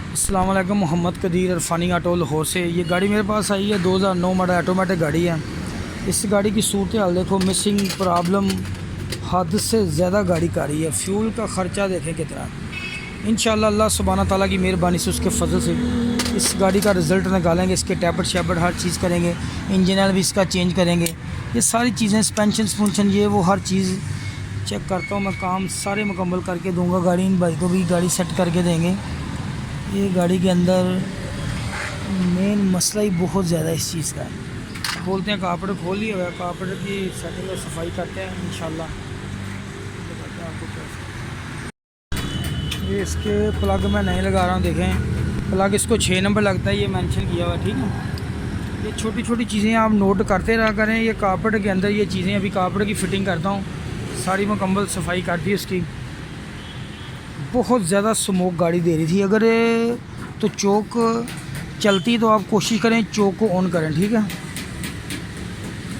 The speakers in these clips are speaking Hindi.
अस्सलाम वालेकुम। मोहम्मद कदीर इरफानी ऑटो लाहौर से। ये गाड़ी मेरे पास आई है, 2009 मॉडल ऑटोमेटिक गाड़ी है। इस गाड़ी की सूरत हाल देखो, मिसिंग प्रॉब्लम हद से ज़्यादा गाड़ी का रही है। फ्यूल का ख़र्चा देखें कितना। इंशाअल्लाह अल्लाह सुब्हाना ताला की मेहरबानी से, उसके फजल से इस गाड़ी का रिज़ल्ट निकालेंगे। इसके टैपट शैपट हर चीज़ करेंगे, इंजन ऑयल भी इसका चेंज करेंगे। ये सारी चीज़ें सस्पेंशन स्पूंशन ये वो हर चीज़ चेक करता हूँ मैं, काम सारे मुकम्मल करके दूँगा। गाड़ी इन भाई को भी गाड़ी सेट करके देंगे। ये गाड़ी के अंदर मेन मसला ही बहुत ज़्यादा इस चीज़ का है। बोलते हैं कापड़ खोल लिया हुआ है, कापड़ की सेटिंग और सफाई करते हैं इंशाल्लाह। ये इसके प्लग मैं नहीं लगा रहा हूँ, देखें प्लग इसको 6 नंबर लगता है, ये मेंशन किया हुआ है, ठीक है। ये छोटी छोटी चीज़ें आप नोट करते रहा करें। ये कापड़ के अंदर ये चीज़ें, अभी कापड़ की फ़िटिंग करता हूँ, सारी मुकम्मल सफाई कर दी उसकी। बहुत ज़्यादा स्मोक गाड़ी दे रही थी। अगर तो चौक चलती तो आप कोशिश करें चौक को ऑन करें, ठीक है।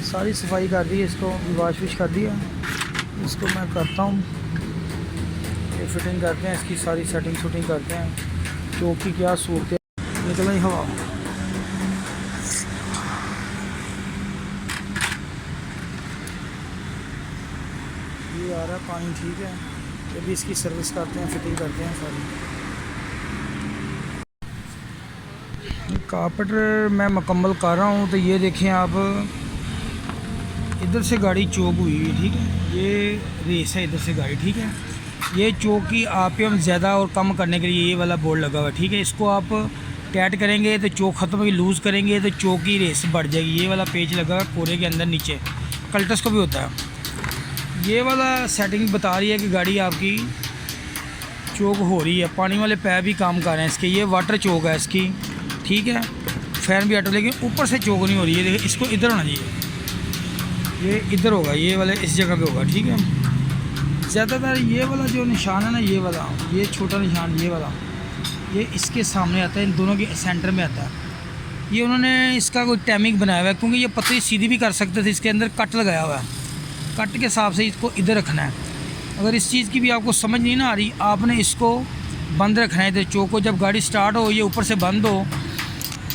सारी सफाई कर दी, इसको वाश विश कर दिया। इसको मैं करता हूँ, ये फिटिंग करते हैं, इसकी सारी सेटिंग शूटिंग करते हैं। चौक की क्या सूरत है, निकल रही हवा। ये आ रहा है पानी, ठीक है। ये भी इसकी सर्विस करते हैं, फिटिंग करते हैं सारी। कारपेट मैं मुकम्मल कर रहा हूँ। तो ये देखें आप, इधर से गाड़ी चौक हुई है, ठीक है। ये रेस है इधर से गाड़ी, ठीक है। ये चौक की आरपीएम ज़्यादा और कम करने के लिए ये वाला बोर्ड लगा हुआ है, ठीक है। इसको आप टाइट करेंगे तो चौक ख़त्म होगी, लूज़ करेंगे तो चौक की रेस बढ़ जाएगी। ये वाला पेज लगा हुआ है कोरे के अंदर नीचे, कल्टस को भी होता है। ये वाला सेटिंग बता रही है कि गाड़ी आपकी चौक हो रही है। पानी वाले पैप भी काम कर रहे हैं इसके। ये वाटर चौक है इसकी, ठीक है। फैन भी ऑटो, लेकिन ऊपर से चौक नहीं हो रही है। देखिए इसको इधर होना चाहिए, ये इधर होगा, ये वाला इस जगह पे होगा, ठीक है। ज़्यादातर ये वाला जो निशान है ना, ये वाला, ये छोटा निशान, ये वाला, ये इसके सामने आता है, इन दोनों के सेंटर में आता है। ये उन्होंने इसका कोई टाइमिंग बनाया हुआ है, क्योंकि ये पतली सीधी भी कर सकते थे। इसके अंदर कट लगाया हुआ है, कट के हिसाब से इसको इधर रखना है। अगर इस चीज़ की भी आपको समझ नहीं ना आ रही, आपने इसको बंद रखना है। तो चौक को जब गाड़ी स्टार्ट हो, ये ऊपर से बंद हो।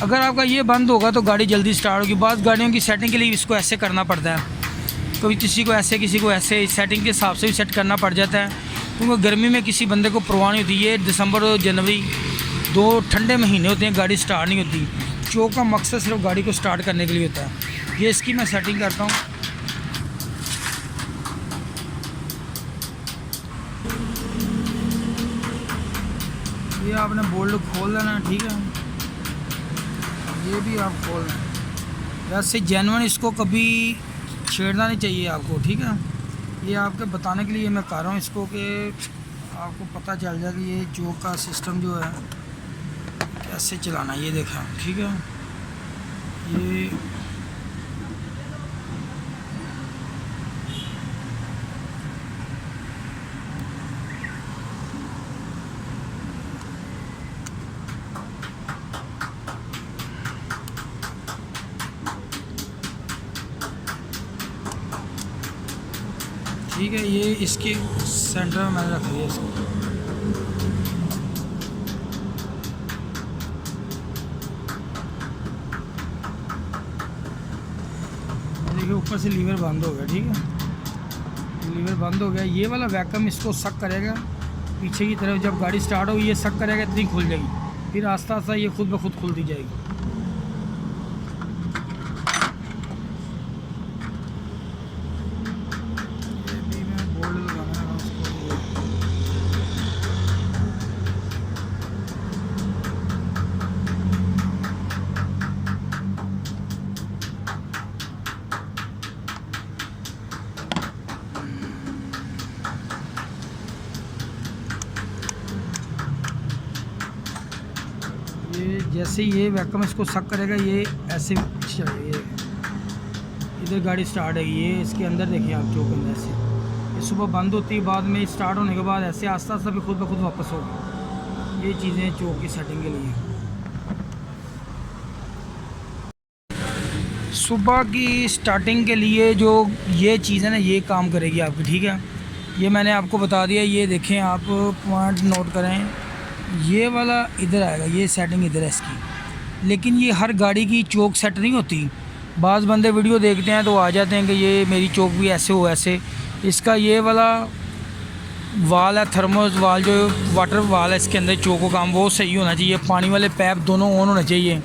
अगर आपका ये बंद होगा तो गाड़ी जल्दी स्टार्ट होगी। बाद गाड़ियों की सेटिंग के लिए इसको ऐसे करना पड़ता है। कभी किसी को ऐसे, किसी को ऐसे, सेटिंग के हिसाब से भी सेट करना पड़ जाता है। क्योंकि गर्मी में किसी बंदे को परवाह नहीं होती। ये दिसंबर और जनवरी 2 ठंडे महीने होते हैं, गाड़ी स्टार्ट नहीं होती। चौक का मकसद सिर्फ गाड़ी को स्टार्ट करने के लिए होता है। ये इसकी मैं सेटिंग करता हूँ। ये आपने बोल्ट खोल लेना, ठीक है। ये भी आप खोल लें। वैसे जेन्युइन इसको कभी छेड़ना नहीं चाहिए आपको, ठीक है। ये आपके बताने के लिए मैं कर रहा हूँ इसको, कि आपको पता चल जाए कि ये चौक का सिस्टम जो है कैसे चलाना है। ये देखें, ठीक है। ये ठीक है, ये इसके सेंटर में मैंने रख दिया इसको। देखिए ऊपर से लीवर बंद हो गया, ठीक है। लीवर बंद हो गया। ये वाला वैक्यूम इसको सक करेगा पीछे की तरफ। जब गाड़ी स्टार्ट होगी ये सक करेगा, इतनी खुल जाएगी। फिर आस्ता आस्ता ये खुद ब खुद खुलती जाएगी। ये जैसे ये वैक्यूम इसको सक करेगा, ये ऐसे ये इधर गाड़ी स्टार्ट है। ये इसके अंदर देखिए आप, चौक अंदर ऐसे ये सुबह बंद होती है, बाद में स्टार्ट होने के बाद ऐसे आस्ता आस्ता भी खुद ब खुद वापस होगी। ये चीज़ें चौक की सेटिंग के लिए। सुबह की स्टार्टिंग के लिए जो ये चीज़ है ना, ये काम करेगी आपकी, ठीक है। ये मैंने आपको बता दिया। ये देखें आप, पॉइंट नोट करें। ये वाला इधर आएगा, ये सेटिंग इधर है इसकी। लेकिन ये हर गाड़ी की चोक सेट नहीं होती। बाज़ बंदे वीडियो देखते हैं तो आ जाते हैं कि ये मेरी चोक भी ऐसे हो ऐसे। इसका ये वाला वाल है, थर्मोस वाल जो वाटर वाल है इसके अंदर, चोको काम वो सही होना चाहिए। पानी वाले पैप दोनों ऑन होने चाहिए,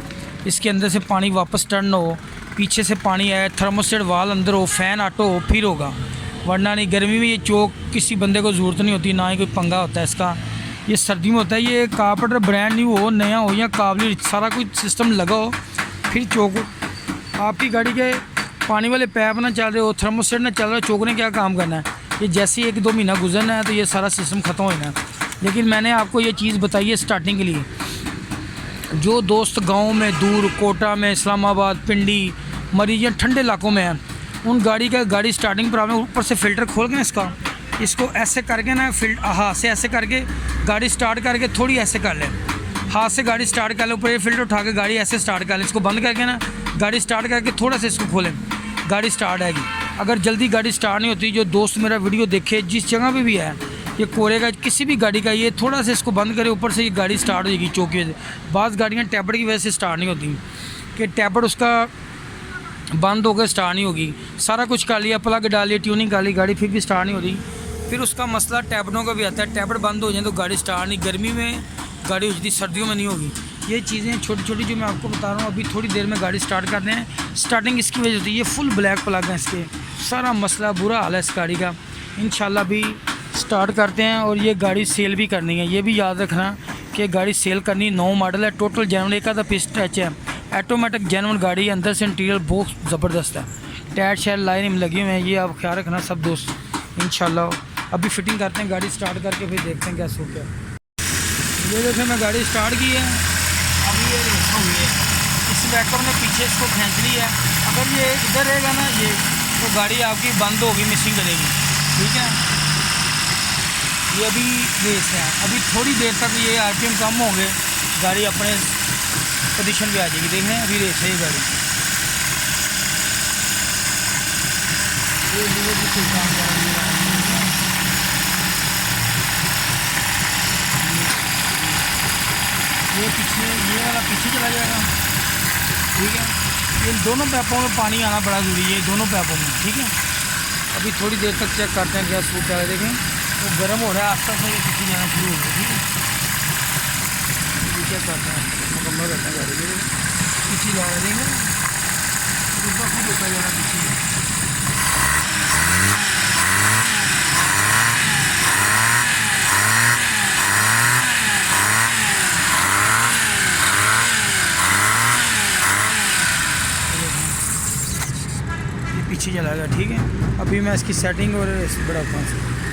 इसके अंदर से पानी वापस टर्न हो, पीछे से पानी आए, थर्मोस्टेट वाल अंदर हो, फ़ैन ऑटो हो, फिर होगा। वरना नहीं, गर्मी में ये चोक किसी बंदे को ज़रूरत नहीं होती, ना ही कोई पंगा होता है इसका। ये सर्दी में होता है। ये कारपेंटर ब्रांड न्यू हो, नया हो या काबली, सारा कुछ सिस्टम लगा हो, फिर चोक आपकी गाड़ी के पानी वाले पैप ना चल रहे हो, थर्मोस्टेट ना चल रहा, चोक ने क्या काम करना है। ये जैसे 1-2 महीना गुजरना है तो ये सारा सिस्टम ख़त्म हो जाना है। लेकिन मैंने आपको ये चीज़ बताई है स्टार्टिंग के लिए। जो दोस्त गांव में दूर, कोटा में, इस्लामाबाद, पिंडी, मरीज या ठंडे इलाकों में है, उन गाड़ी स्टार्टिंग प्रॉब्लम, ऊपर से फ़िल्टर खोल के इसको ऐसे करके ना, हाथ से ऐसे करके गाड़ी स्टार्ट करके थोड़ी ऐसे कर लें, हाथ से गाड़ी स्टार्ट कर लें, ऊपर ये फ़िल्टर उठा के गाड़ी ऐसे स्टार्ट कर लें। इसको बंद करके ना गाड़ी स्टार्ट करके थोड़ा सा इसको खोलें, गाड़ी स्टार्ट आएगी। अगर जल्दी गाड़ी स्टार्ट नहीं होती, जो दोस्त मेरा वीडियो देखे जिस जगह पे भी है, ये कोरे का किसी भी गाड़ी का, ये थोड़ा सा इसको बंद करे, ऊपर से ये गाड़ी स्टार्ट हो जाएगी चोक की वजह से। बाज़ गाड़ियाँ टैबलेट की वजह से स्टार्ट नहीं होती, कि टैबलेट उसका बंद होकर स्टार्ट नहीं होगी। सारा कुछ कर लिया, प्लग डाल लिया, ट्यूनिंग कर ली, गाड़ी फिर भी स्टार्ट नहीं होती। फिर उसका मसला टैबलेटों का भी आता है, टैबलेट बंद हो जाए तो गाड़ी स्टार्ट नहीं, गर्मी में गाड़ी हो जाती, सर्दियों में नहीं होगी। ये चीज़ें छोटी छोटी जो मैं आपको बता रहा हूँ, अभी थोड़ी देर में गाड़ी स्टार्ट करते हैं। स्टार्टिंग इसकी वजह होती है, ये फुल ब्लैक प्लग है इसके, सारा मसला बुरा हाल है इस गाड़ी का। इंशाल्लाह भी स्टार्ट करते हैं। और ये गाड़ी सेल भी करनी है, ये भी याद रखना कि गाड़ी सेल करनी। 9 मॉडल है, टोटल जेनुइन, एक आधा पिस्ट टच है, ऑटोमेटिक जेनुइन गाड़ी है, अंदर से इंटीरियर बहुत ज़बरदस्त है, टायर शायर लाइन में लगे हुए हैं। ये आप ख्याल रखना सब दोस्त। इंशाल्लाह अभी फिटिंग करते हैं, गाड़ी स्टार्ट करके फिर देखते हैं क्या सो क्या। ये देखिए मैं गाड़ी स्टार्ट की है, अभी ये रेस हुई है, इस बैकअप ने पीछे इसको खींच ली है। अगर ये इधर रहेगा ना ये, तो गाड़ी आपकी बंद होगी, मिसिंग करेगी, ठीक है। ये अभी रेस है, अभी थोड़ी देर तक ये आरपीएम कम होंगे, गाड़ी अपने पोजीशन पे आ जाएगी। देखें अभी रेस है ये गाड़ी, ये काम कर रही है। ये पीछे, ये वाला पीछे चला जाएगा, ठीक है। इन दोनों पैपों में पानी आना बड़ा ज़रूरी है, दोनों पैपों में, ठीक है। अभी थोड़ी देर तक चेक करते हैं गैस फूट है, देखें तो गर्म हो रहा है, आस्ते आस्ते ये पीछे जाना शुरू हो गया, ठीक है। अभी चेक करते हैं, मुकम्मल करते हैं गाड़ी के पीछे जा रहे देंगे, ऊपर खुद होता जाना पीछे। पीछे चला गया, ठीक है। अभी मैं इसकी सेटिंग और बढ़ाता हूँ।